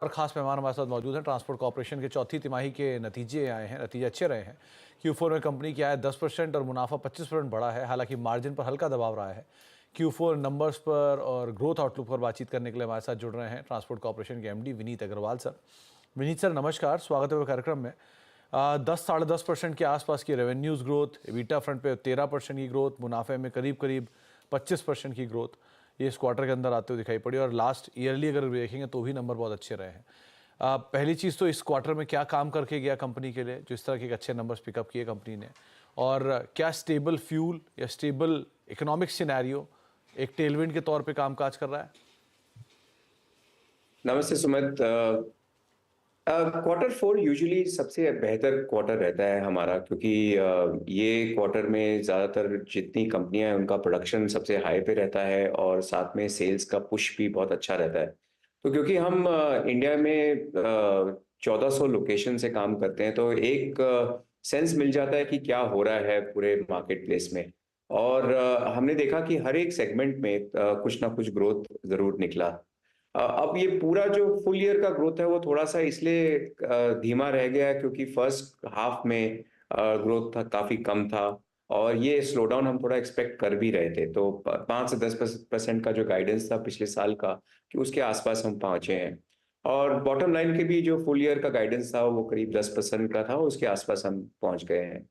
और खास मेहमान हमारे साथ मौजूद हैं। ट्रांसपोर्ट कॉर्पोरेशन के चौथी तिमाही के नतीजे आए हैं, नतीजे अच्छे रहे हैं। Q4 में कंपनी की आय 10% और मुनाफा 25% बढ़ा है। हालांकि मार्जिन पर हल्का दबाव रहा है। Q4 नंबर्स पर और ग्रोथ आउटलुक पर बातचीत करने के लिए हमारे साथ जुड़ रहे हैं ट्रांसपोर्ट कॉर्पोरेशन के MD Vineet Agarwal sir. Vineet sir नमस्कार, स्वागत है कार्यक्रम में। 10-10.5% के आसपास की रेवेन्यूज ग्रोथ, एबिटा फ्रंट पे 13% की ग्रोथ, मुनाफे में करीब करीब 25% की ग्रोथ ये इस क्वार्टर के अंदर आते हुए दिखाई पड़ी। और लास्ट ईयरली अगर देखेंगे तो भी नंबर बहुत अच्छे रहे हैं। पहली चीज़ तो इस क्वार्टर में क्या काम करके गया कंपनी के लिए जो इस तरह के अच्छे नंबर्स पिकअप किए कंपनी ने, और क्या स्टेबल फ्यूल या स्टेबल इकोनॉमिक सिनेरियो एक टेलविंड के तौर पे कामकाज कर रहा है? नमस्ते सुमित। क्वार्टर फोर यूजुअली सबसे बेहतर क्वार्टर रहता है हमारा, क्योंकि ये क्वार्टर में ज़्यादातर जितनी कंपनियां हैं उनका प्रोडक्शन सबसे हाई पे रहता है और साथ में सेल्स का पुश भी बहुत अच्छा रहता है। तो क्योंकि हम इंडिया में 1400 लोकेशन से काम करते हैं, तो एक सेंस मिल जाता है कि क्या हो रहा है पूरे मार्केट प्लेस में। और हमने देखा कि हर एक सेगमेंट में कुछ ना कुछ ग्रोथ ज़रूर निकला। अब ये पूरा जो फुल ईयर का ग्रोथ है वो थोड़ा सा इसलिए धीमा रह गया है क्योंकि फर्स्ट हाफ में ग्रोथ था काफी कम था, और ये स्लो डाउन हम थोड़ा एक्सपेक्ट कर भी रहे थे। तो 5 से 10% का जो गाइडेंस था पिछले साल का, कि उसके आसपास हम पहुंचे हैं। और बॉटम लाइन के भी जो फुल ईयर का गाइडेंस था वो करीब 10% का था, उसके आसपास हम पहुंच गए हैं।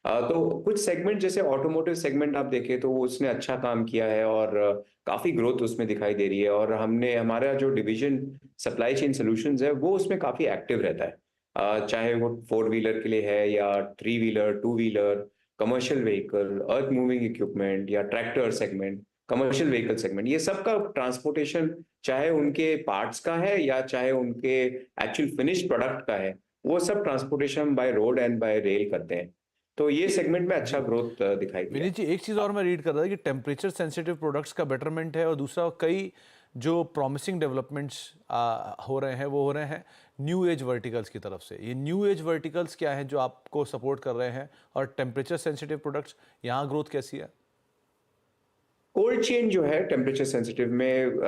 तो कुछ सेगमेंट जैसे ऑटोमोटिव सेगमेंट आप देखें तो वो उसने अच्छा काम किया है, और काफी ग्रोथ उसमें दिखाई दे रही है। और हमने हमारा जो डिवीजन सप्लाई चेन सॉल्यूशंस है वो उसमें काफी एक्टिव रहता है। चाहे वो 4 व्हीलर के लिए है या 3 wheeler, 2 wheeler, commercial vehicle, earth moving equipment या tractor segment, commercial vehicle segment, ये सब का ट्रांसपोर्टेशन चाहे उनके पार्ट्स का है या चाहे उनके एक्चुअल फिनिश्ड प्रोडक्ट का है, वो सब transportation by road and bye rail करते हैं। तो ये सेगमेंट में अच्छा जी ग्रोथ दिखाई दिया विनीत है। जी, एक चीज़ और मैं रीड कर रहा था कि टेम्परेचर सेंसिटिव प्रोडक्ट्स का बेटरमेंट है, और दूसरा कई जो प्रॉमिसिंग डेवलपमेंट्स हो रहे हैं वो हो रहे हैं न्यू एज वर्टिकल्स की तरफ से। ये न्यू एज वर्टिकल्स क्या हैं जो आपको सपोर्ट कर रहे हैं, और टेम्परेचर सेंसिटिव प्रोडक्ट्स यहाँ ग्रोथ कैसी है? कोल्ड चेन जो है टेम्परेचर सेंसिटिव में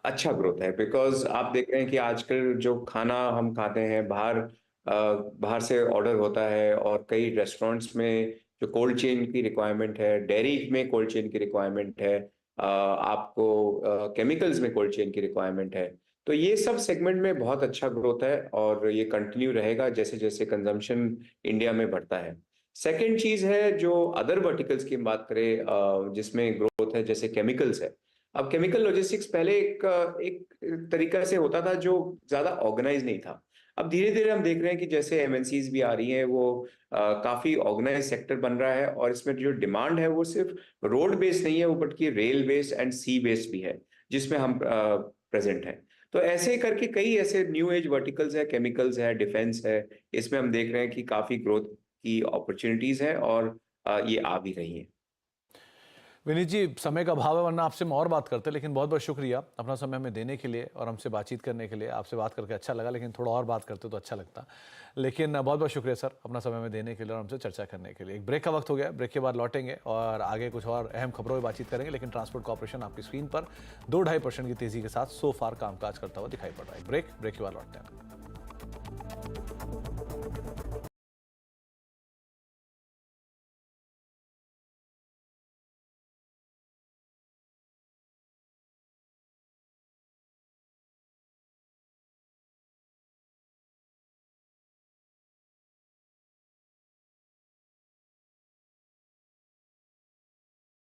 अच्छा ग्रोथ है, बिकॉज आप देख रहे हैं कि आजकल जो खाना हम खाते हैं बाहर से ऑर्डर होता है, और कई रेस्टोरेंट्स में जो कोल्ड चेन की रिक्वायरमेंट है, डेयरी में कोल्ड चेन की रिक्वायरमेंट है, आपको केमिकल्स में कोल्ड चेन की रिक्वायरमेंट है। तो ये सब सेगमेंट में बहुत अच्छा ग्रोथ है, और ये कंटिन्यू रहेगा जैसे जैसे कंजम्पशन इंडिया में बढ़ता है। सेकेंड चीज है, जो अदर वर्टिकल्स की बात करें जिसमें ग्रोथ है, जैसे केमिकल्स है। अब केमिकल लॉजिस्टिक्स पहले एक तरीका से होता था जो ज्यादा ऑर्गेनाइज नहीं था। अब धीरे धीरे हम देख रहे हैं कि जैसे एमएनसीज भी आ रही हैं, वो काफी ऑर्गेनाइज सेक्टर बन रहा है, और इसमें जो डिमांड है वो सिर्फ रोड बेस्ड नहीं है, वो बल्कि rail based and sea based भी है, जिसमें हम प्रेजेंट हैं। तो ऐसे करके कई ऐसे न्यू एज वर्टिकल्स है, केमिकल्स है, डिफेंस है, इसमें हम देख रहे हैं कि काफी ग्रोथ की अपॉर्चुनिटीज हैं, और ये आ भी रही हैं। विनीत जी, समय का अभाव है वरना आपसे हम और बात करते, लेकिन बहुत बहुत शुक्रिया अपना समय हमें देने के लिए और हमसे बातचीत करने के लिए। आपसे बात करके अच्छा लगा, लेकिन थोड़ा और बात करते तो अच्छा लगता। लेकिन बहुत बहुत शुक्रिया सर अपना समय हमें देने के लिए और हमसे चर्चा करने के लिए। एक ब्रेक का वक्त हो गया, ब्रेक के बाद लौटेंगे और आगे कुछ और अहम खबरों पर बातचीत करेंगे। लेकिन ट्रांसपोर्ट कॉर्पोरेशन आपकी स्क्रीन पर 2-2.5% की तेजी के साथ सो फार कामकाज करता हुआ दिखाई पड़ रहा है। ब्रेक के बाद लौटते हैं।